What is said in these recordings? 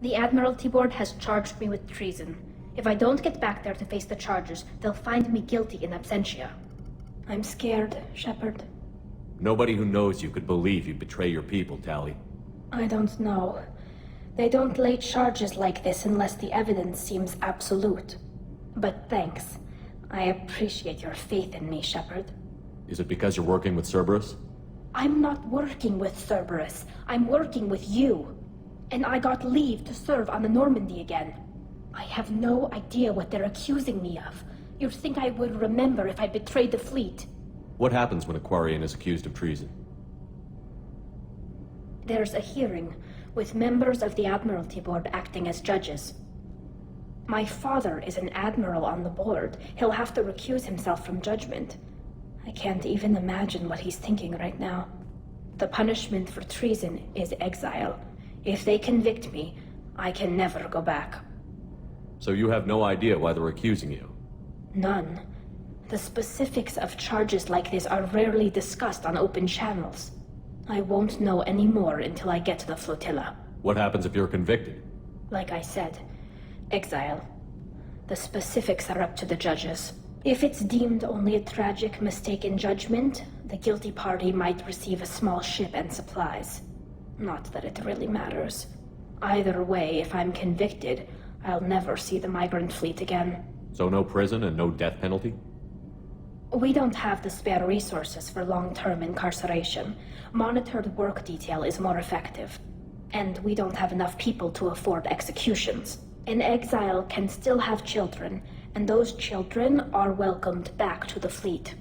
The Admiralty Board has charged me with treason. If I don't get back there to face the charges, they'll find me guilty in absentia. I'm scared, Shepard. Nobody who knows you could believe you'd betray your people, Tali. I don't know. They don't lay charges like this unless the evidence seems absolute. But thanks. I appreciate your faith in me, Shepard. Is it because you're working with Cerberus? I'm not working with Cerberus. I'm working with you. And I got leave to serve on the Normandy again. I have no idea what they're accusing me of. You'd think I would remember if I betrayed the fleet. What happens when a Quarian is accused of treason? There's a hearing, with members of the Admiralty Board acting as judges. My father is an admiral on the board. He'll have to recuse himself from judgment. I can't even imagine what he's thinking right now. The punishment for treason is exile. If they convict me, I can never go back. So you have no idea why they're accusing you? None. The specifics of charges like this are rarely discussed on open channels. I won't know any more until I get to the flotilla. What happens if you're convicted? Like I said, exile. The specifics are up to the judges. If it's deemed only a tragic mistake in judgment, the guilty party might receive a small ship and supplies. Not that it really matters. Either way, if I'm convicted, I'll never see the migrant fleet again. So no prison and no death penalty? We don't have the spare resources for long-term incarceration. Monitored work detail is more effective. And we don't have enough people to afford executions. An exile can still have children, and those children are welcomed back to the fleet.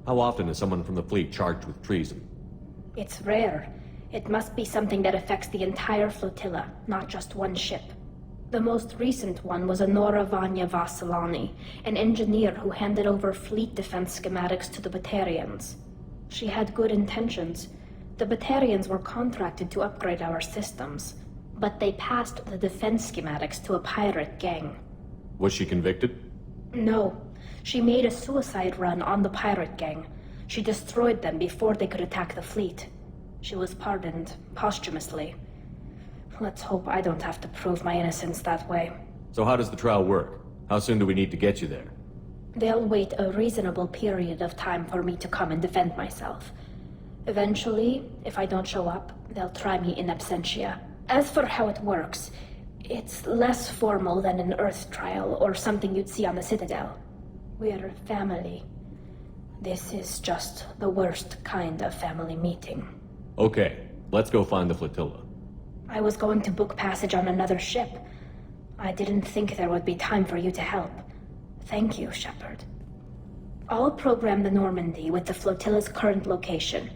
How often is someone from the fleet charged with treason? It's rare. It must be something that affects the entire flotilla, not just one ship. The most recent one was Honora Vanya Vasilani, an engineer who handed over fleet defense schematics to the Batarians. She had good intentions. The Batarians were contracted to upgrade our systems, but they passed the defense schematics to a pirate gang. Was she convicted? No. She made a suicide run on the pirate gang. She destroyed them before they could attack the fleet. She was pardoned, posthumously. Let's hope I don't have to prove my innocence that way. So how does the trial work? How soon do we need to get you there? They'll wait a reasonable period of time for me to come and defend myself. Eventually, if I don't show up, they'll try me in absentia. As for how it works, it's less formal than an Earth trial or something you'd see on the Citadel. We're family. This is just the worst kind of family meeting. Okay, let's go find the flotilla. I was going to book passage on another ship. I didn't think there would be time for you to help. Thank you, Shepard. I'll program the Normandy with the flotilla's current location.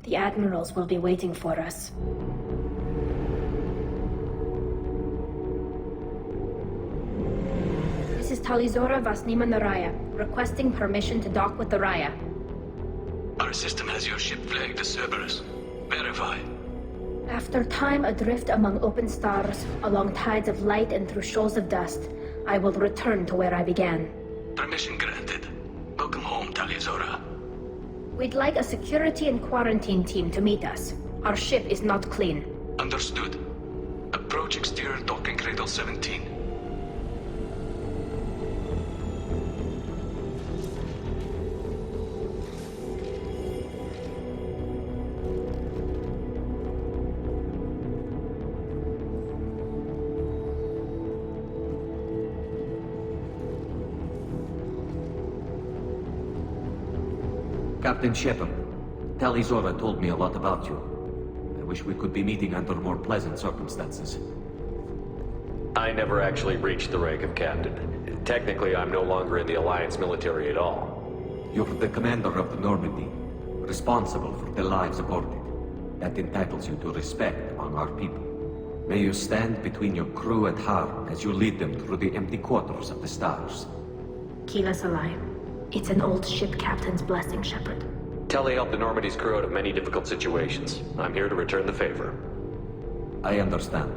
The admirals will be waiting for us. This is Talizora Vasnima Naraya, requesting permission to dock with the Raya. Our system has your ship flagged as Cerberus. Verify. After time adrift among open stars, along tides of light and through shoals of dust, I will return to where I began. Permission granted. Welcome home, Talizora. We'd like a security and quarantine team to meet us. Our ship is not clean. Understood. Approach exterior docking cradle 17. Captain Shepard, Talizora told me a lot about you. I wish we could be meeting under more pleasant circumstances. I never actually reached the rank of captain. Technically, I'm no longer in the Alliance military at all. You're the commander of the Normandy, responsible for the lives aboard it. That entitles you to respect among our people. May you stand between your crew and harm as you lead them through the empty quarters of the stars. Kila Salai. It's an old ship captain's blessing, Shepard. Telly helped the Normandy's crew out of many difficult situations. I'm here to return the favor. I understand.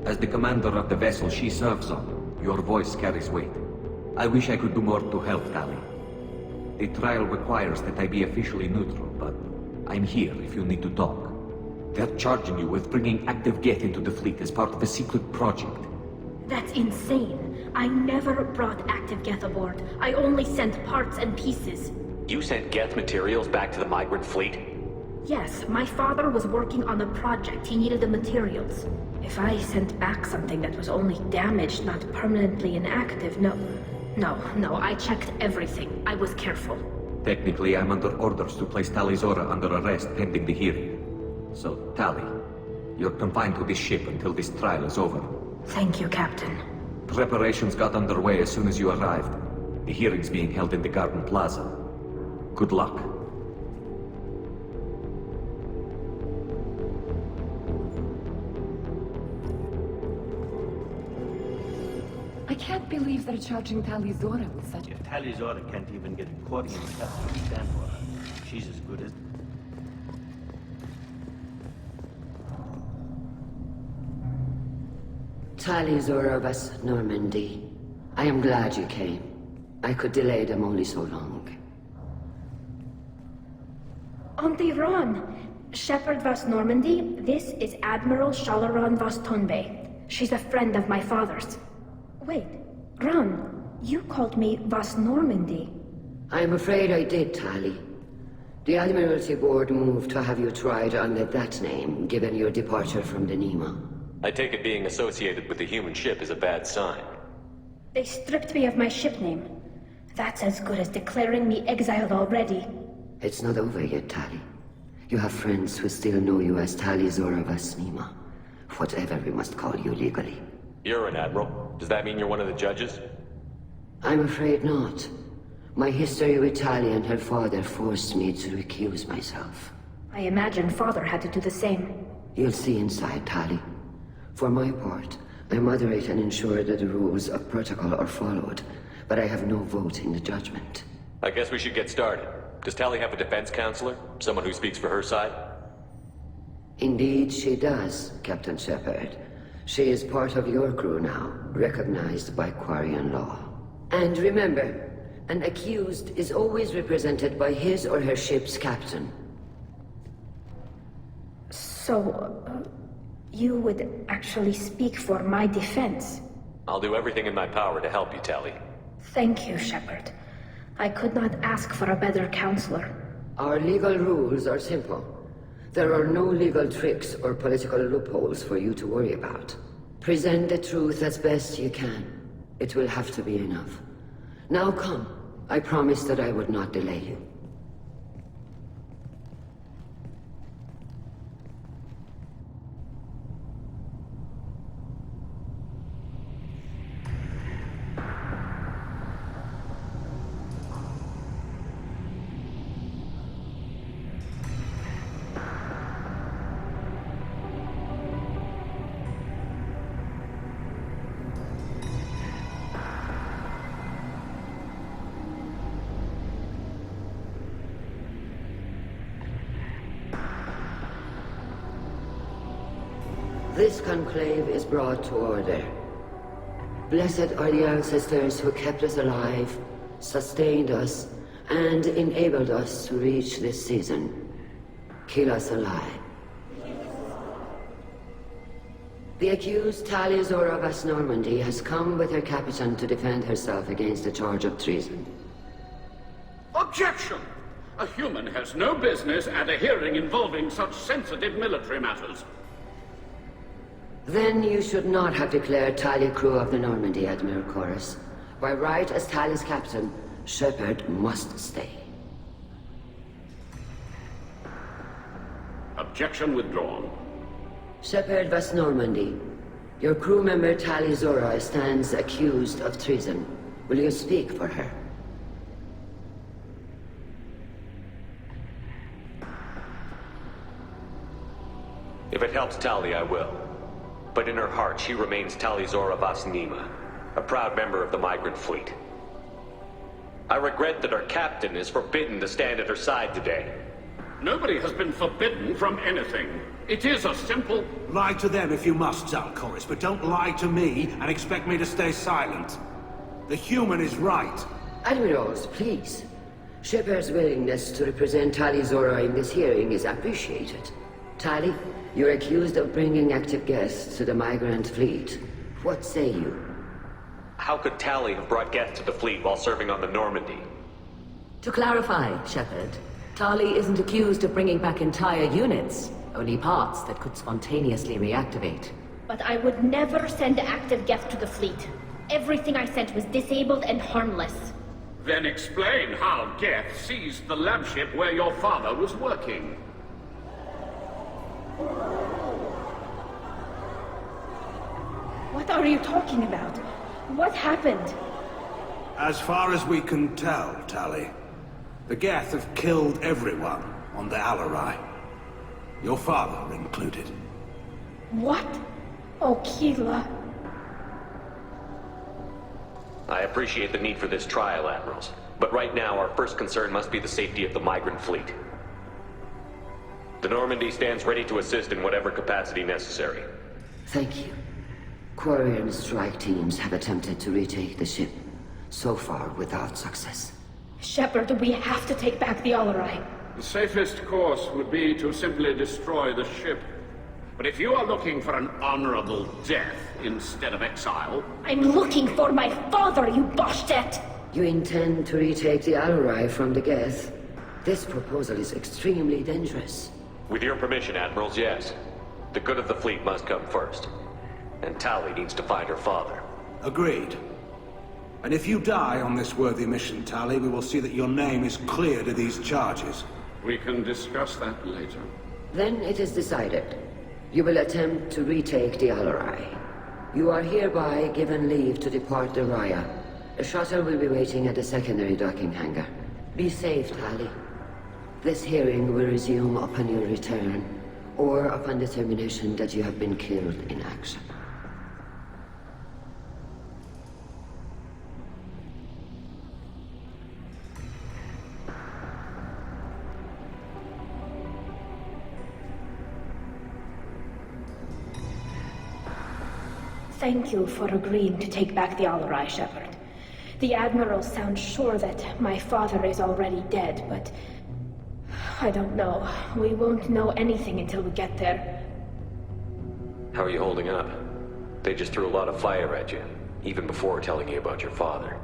As the commander of the vessel she serves on, your voice carries weight. I wish I could do more to help, Tali. The trial requires that I be officially neutral, but I'm here if you need to talk. They're charging you with bringing active Geth into the fleet as part of a secret project. That's insane. I never brought active Geth aboard. I only sent parts and pieces. You sent Geth materials back to the migrant fleet? Yes, my father was working on a project. He needed the materials. If I sent back something that was only damaged, not permanently inactive, no, I checked everything. I was careful. Technically, I'm under orders to place Tali Zora under arrest pending the hearing. So, Tali, you're confined to this ship until this trial is over. Thank you, Captain. Preparations got underway as soon as you arrived. The hearing's being held in the Garden Plaza. Good luck. I can't believe they're charging Tali Zora with such... If Tali Zora can't even get a Quarian captain to stand for her, she's as good as... Tali Zora vas Normandy. I am glad you came. I could delay them only so long. Auntie Ron! Shepard vas Normandy, this is Admiral Shalaran vas Tonbe. She's a friend of my father's. Wait, Ron, you called me vas Normandy. I'm afraid I did, Tali. The Admiralty Board moved to have you tried under that name, given your departure from the Nima. I take it being associated with the human ship is a bad sign. They stripped me of my ship name. That's as good as declaring me exiled already. It's not over yet, Tali. You have friends who still know you as Tali Zora vas Nima. Whatever we must call you legally. You're an admiral. Does that mean you're one of the judges? I'm afraid not. My history with Tali and her father forced me to recuse myself. I imagine father had to do the same. You'll see inside, Tali. For my part, I moderate and ensure that the rules of protocol are followed, but I have no vote in the judgment. I guess we should get started. Does Tali have a defense counselor? Someone who speaks for her side? Indeed she does, Captain Shepard. She is part of your crew now, recognized by Quarian law. And remember, an accused is always represented by his or her ship's captain. So, you would actually speak for my defense? I'll do everything in my power to help you, Tali. Thank you, Shepard. I could not ask for a better counselor. Our legal rules are simple. There are no legal tricks or political loopholes for you to worry about. Present the truth as best you can. It will have to be enough. Now come. I promised that I would not delay you. This conclave is brought to order. Blessed are the ancestors who kept us alive, sustained us, and enabled us to reach this season. Keep us alive. The accused Tali Zora vas Normandy has come with her captain to defend herself against a charge of treason. Objection! A human has no business at a hearing involving such sensitive military matters. Then you should not have declared Tali crew of the Normandy, Admiral Chorus. By right as Tali's captain, Shepard must stay. Objection withdrawn. Shepard vas Normandy. Your crew member Tali Zora stands accused of treason. Will you speak for her? If it helps Tali, I will. But in her heart, she remains Tali Zora vas Nima, a proud member of the migrant fleet. I regret that our captain is forbidden to stand at her side today. Nobody has been forbidden from anything. It is a simple... Lie to them if you must, Zalcoris, but don't lie to me and expect me to stay silent. The human is right. Admirals, please. Shepard's willingness to represent Tali Zora in this hearing is appreciated. Tali, You're accused of bringing active guests to the migrant fleet. What say you? How could Tally have brought Geth to the fleet while serving on the Normandy? To clarify, Shepard, Tali isn't accused of bringing back entire units, only parts that could spontaneously reactivate. But I would never send active Geth to the fleet. Everything I sent was disabled and harmless. Then explain how Geth seized the lab ship where your father was working. What are you talking about? What happened? As far as we can tell, Tally, the Geth have killed everyone on the Alarai. Your father included. What? Oh, Keela. I appreciate the need for this trial, Admirals. But right now, our first concern must be the safety of the migrant fleet. The Normandy stands ready to assist in whatever capacity necessary. Thank you. Quarry and strike teams have attempted to retake the ship, so far without success. Shepard, we have to take back the Alarai. The safest course would be to simply destroy the ship. But if you are looking for an honorable death instead of exile... I'm looking for my father, you Boshtet! You intend to retake the Alarai from the Geth? This proposal is extremely dangerous. With your permission, Admirals, yes. The good of the fleet must come first. And Tally needs to find her father. Agreed. And if you die on this worthy mission, Tally, we will see that your name is cleared of these charges. We can discuss that later. Then it is decided. You will attempt to retake the Alarai. You are hereby given leave to depart the Raya. A shuttle will be waiting at the secondary docking hangar. Be safe, Tally. This hearing will resume upon your return, or upon determination that you have been killed in action. Thank you for agreeing to take back the Alarai, Shepard. The Admiral sounds sure that my father is already dead, but... I don't know. We won't know anything until we get there. How are you holding up? They just threw a lot of fire at you, even before telling you about your father.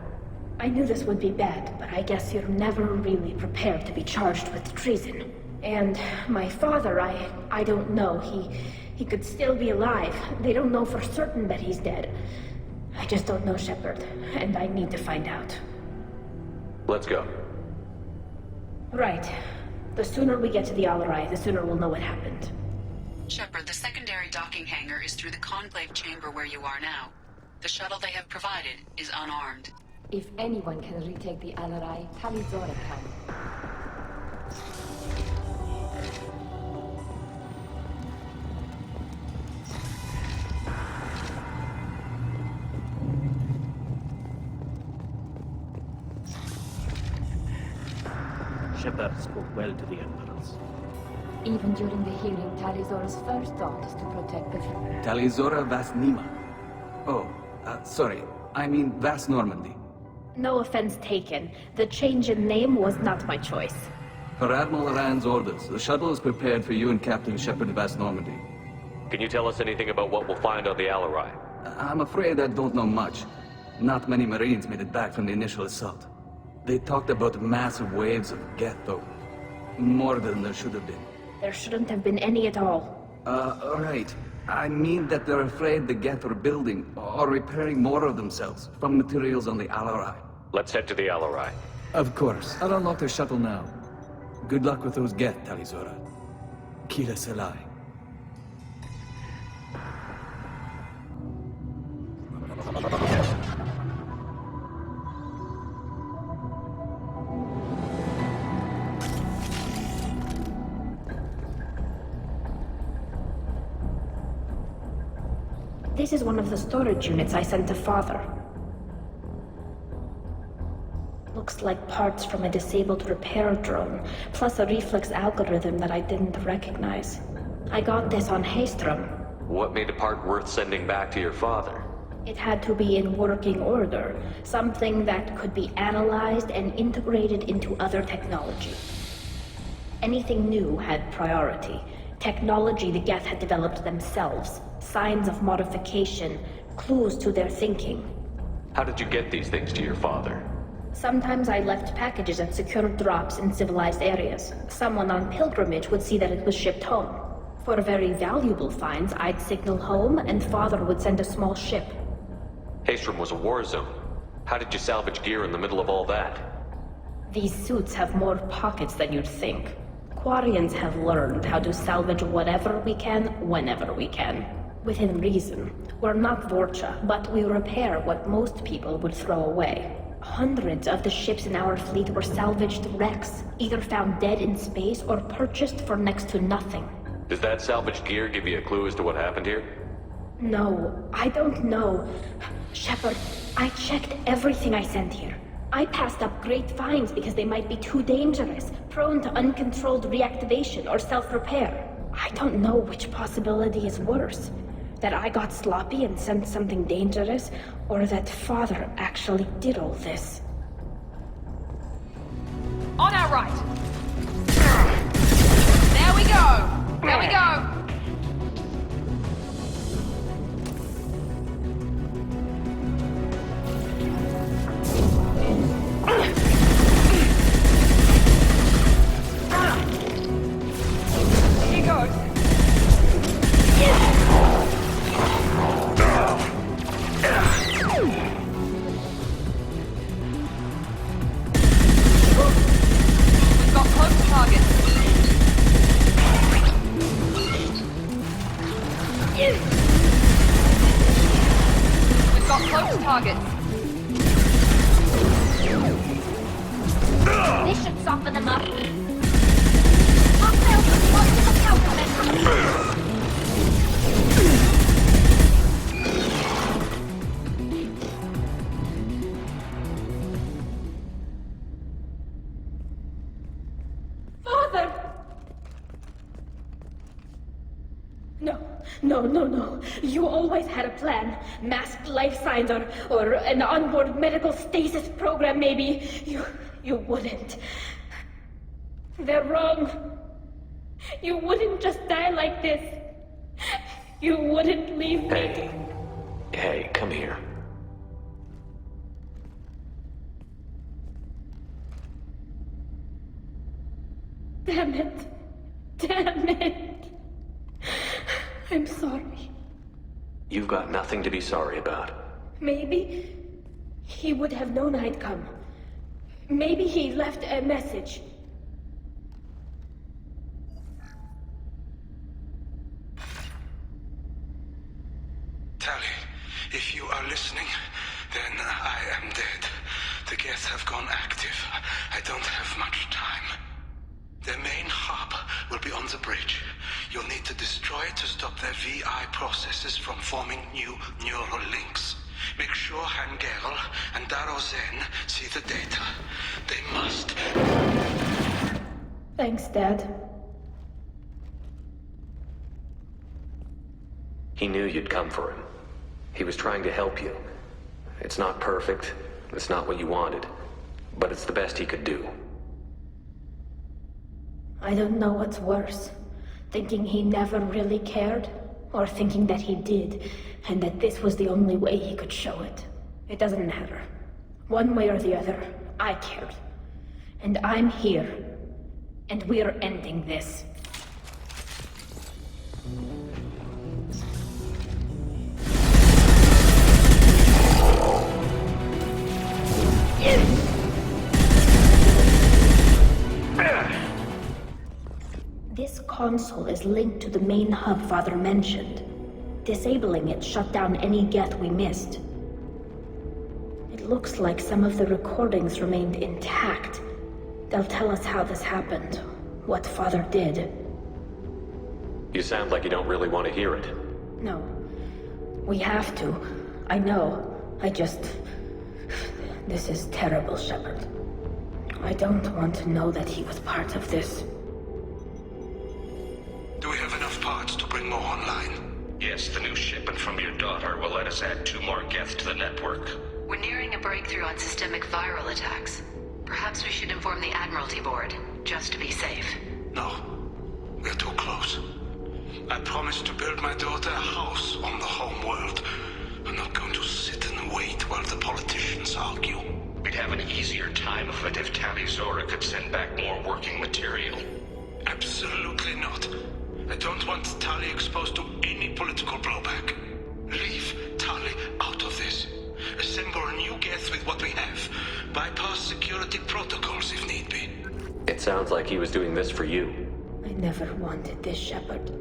I knew this would be bad, but I guess you're never really prepared to be charged with treason. And my father, I don't know. He could still be alive. They don't know for certain that he's dead. I just don't know, Shepard, and I need to find out. Let's go. Right. The sooner we get to the Alarai, the sooner we'll know what happened. Shepard, the secondary docking hangar is through the conclave chamber where you are now. The shuttle they have provided is unarmed. If anyone can retake the Alarai, Talizora can. Shepard spoke well to the Admirals. Even during the hearing, Talizora's first thought is to protect the fleet. Talizora Vas Nima. Oh, sorry. I mean Vas Normandy. No offense taken. The change in name was not my choice. Per Admiral Rand's orders, the shuttle is prepared for you and Captain Shepard Vas Normandy. Can you tell us anything about what we'll find on the Alarai? I'm afraid I don't know much. Not many Marines made it back from the initial assault. They talked about massive waves of Geth, though. More than there should have been. There shouldn't have been any at all. Right. I mean that they're afraid the Geth are building or repairing more of themselves from materials on the Alarai. Let's head to the Alarai. Of course. I'll unlock the shuttle now. Good luck with those Geth, Talizora. Kila Selai. This is one of the storage units I sent to Father. Looks like parts from a disabled repair drone, plus a reflex algorithm that I didn't recognize. I got this on Haystrom. What made a part worth sending back to your father? It had to be in working order, something that could be analyzed and integrated into other technology. Anything new had priority, Technology the Geth had developed themselves. Signs of modification. Clues to their thinking. How did you get these things to your father? Sometimes I left packages at secure drops in civilized areas. Someone on pilgrimage would see that it was shipped home. For very valuable finds, I'd signal home, and Father would send a small ship. Haestrom was a war zone. How did you salvage gear in the middle of all that? These suits have more pockets than you'd think. Quarians have learned how to salvage whatever we can, whenever we can. Within reason. We're not Vorcha, but we repair what most people would throw away. Hundreds of the ships in our fleet were salvaged wrecks, either found dead in space or purchased for next to nothing. Does that salvaged gear give you a clue as to what happened here? No, I don't know. Shepard, I checked everything I sent here. I passed up great finds because they might be too dangerous, prone to uncontrolled reactivation or self-repair. I don't know which possibility is worse. That I got sloppy and sent something dangerous, or that Father actually did all this. On our right! There we go! There we go! Here goes! We've got close targets. We've got close targets. This should soften them up. Father! No. You always had a plan. Masked life signs or an onboard medical stasis program, maybe. You wouldn't. They're wrong. You wouldn't just die like this. You wouldn't leave me. Hey, come here. Damn it. I'm sorry. You've got nothing to be sorry about. Maybe he would have known I'd come. Maybe he left a message. Tali, if you are listening, then I am dead. The Geth have gone active. I don't have much time. Their main hub will be on the bridge. You'll need to destroy it to stop their VI processes from forming new neural links. Make sure Hangerl and Darozen see the data. They must. Thanks, Dad. He knew you'd come for him. He was trying to help you. It's not perfect. It's not what you wanted. But it's the best he could do. I don't know what's worse. Thinking he never really cared, or thinking that he did, and that this was the only way he could show it. It doesn't matter. One way or the other, I cared. And I'm here. And we're ending this. This console is linked to the main hub Father mentioned. Disabling it shut down any Geth we missed. It looks like some of the recordings remained intact. They'll tell us how this happened, what Father did. You sound like you don't really want to hear it. No. We have to. I know. This is terrible, Shepard. I don't want to know that he was part of this. Do we have enough parts to bring more online? Yes, the new shipment from your daughter will let us add 2 more Geth to the network. We're nearing a breakthrough on systemic viral attacks. Perhaps we should inform the Admiralty Board, just to be safe. No. We're too close. I promised to build my daughter a house on the home world. I'm not going to sit and wait while the politicians argue. We'd have an easier time of it if Tali Zora could send back more working material. Absolutely not. I don't want Tali exposed to any political blowback. Leave Tali out of this. Assemble a new Geth with what we have. Bypass security protocols if need be. It sounds like he was doing this for you. I never wanted this, Shepard.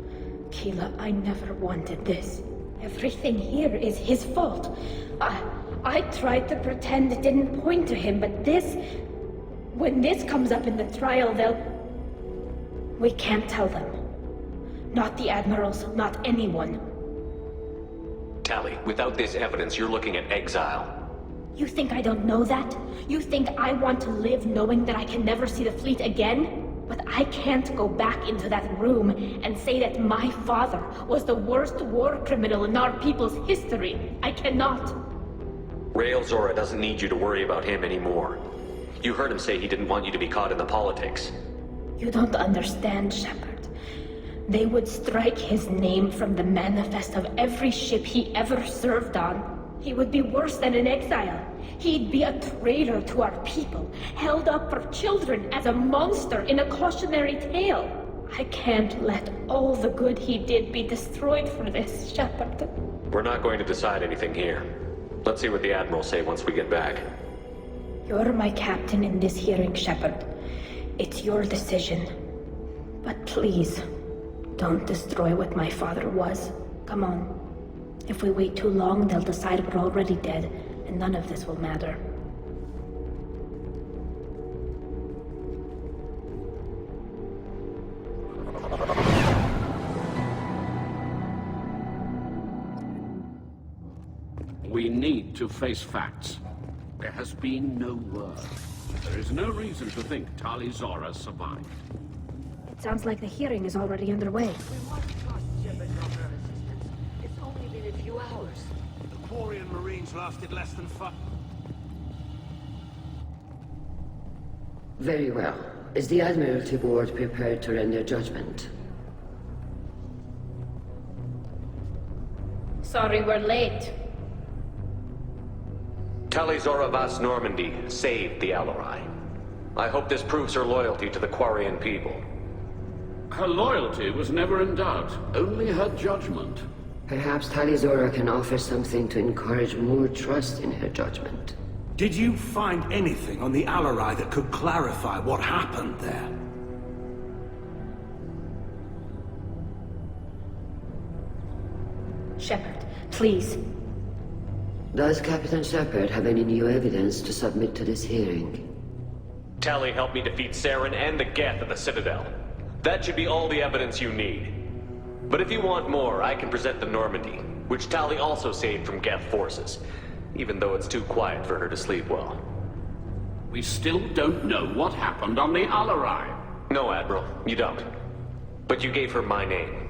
Keela, I never wanted this. Everything here is his fault. I tried to pretend it didn't point to him, but this... When this comes up in the trial, they'll... We can't tell them. Not the admirals, not anyone. Tali, without this evidence, you're looking at exile. You think I don't know that? You think I want to live knowing that I can never see the fleet again? But I can't go back into that room and say that my father was the worst war criminal in our people's history. I cannot. Rael Zora doesn't need you to worry about him anymore. You heard him say he didn't want you to be caught in the politics. You don't understand, Shepard. They would strike his name from the manifest of every ship he ever served on. He would be worse than an exile. He'd be a traitor to our people, held up for children as a monster in a cautionary tale. I can't let all the good he did be destroyed for this, Shepard. We're not going to decide anything here. Let's see what the Admirals say once we get back. You're my captain in this hearing, Shepard. It's your decision. But please, don't destroy what my father was. Come on. If we wait too long, they'll decide we're already dead, and none of this will matter. We need to face facts. There has been no word. There is no reason to think Tali Zora survived. It sounds like the hearing is already underway. It's only been a few hours. The Quarian Marines lasted less than 5... Very well. Is the Admiralty Board prepared to render judgment? Sorry we're late. Tali Zora Vas Normandy saved the Alarai. I hope this proves her loyalty to the Quarian people. Her loyalty was never in doubt, only her judgment. Perhaps Tali Zora can offer something to encourage more trust in her judgment. Did you find anything on the Alarai that could clarify what happened there? Shepard, please. Does Captain Shepard have any new evidence to submit to this hearing? Tali helped me defeat Saren and the Geth at the Citadel. That should be all the evidence you need. But if you want more, I can present the Normandy, which Tali also saved from Geth forces, even though it's too quiet for her to sleep well. We still don't know what happened on the Alarai. No, Admiral, you don't. But you gave her my name.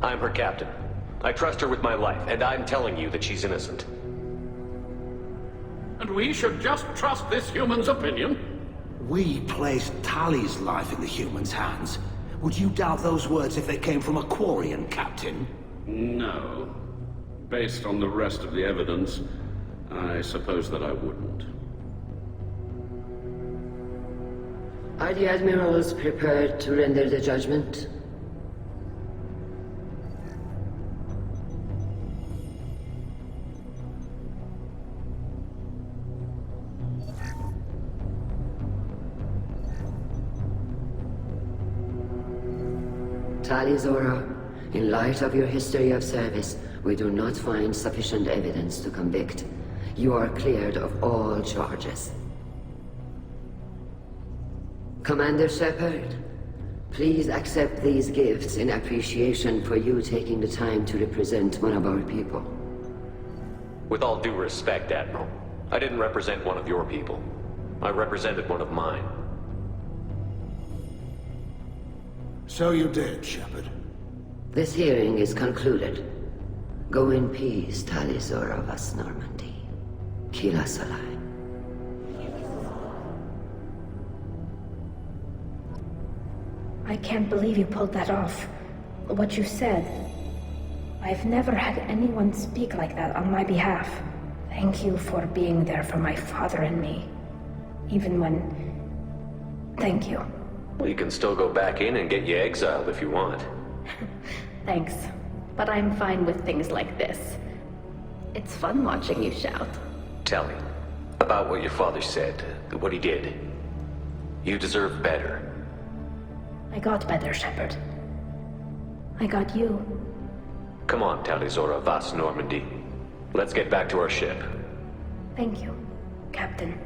I'm her captain. I trust her with my life, and I'm telling you that she's innocent. And we should just trust this human's opinion? We placed Tali's life in the humans' hands. Would you doubt those words if they came from a Quarian captain? No. Based on the rest of the evidence, I suppose that I wouldn't. Are the Admirals prepared to render the judgment? Tali Zora, in light of your history of service, we do not find sufficient evidence to convict. You are cleared of all charges. Commander Shepard, please accept these gifts in appreciation for you taking the time to represent one of our people. With all due respect, Admiral, I didn't represent one of your people. I represented one of mine. So you did, Shepard. This hearing is concluded. Go in peace, Tali Zora Vas Normandy. Kila Salai. I can't believe you pulled that off. what you said. I've never had anyone speak like that on my behalf. Thank you for being there for my father and me. Even when... Thank you. Well, you can still go back in and get you exiled if you want. Thanks. But I'm fine with things like this. It's fun watching you shout. Tell me, about what your father said, what he did. You deserve better. I got better, Shepard. I got you. Come on, Talizora Vas Normandy. Let's get back to our ship. Thank you, Captain.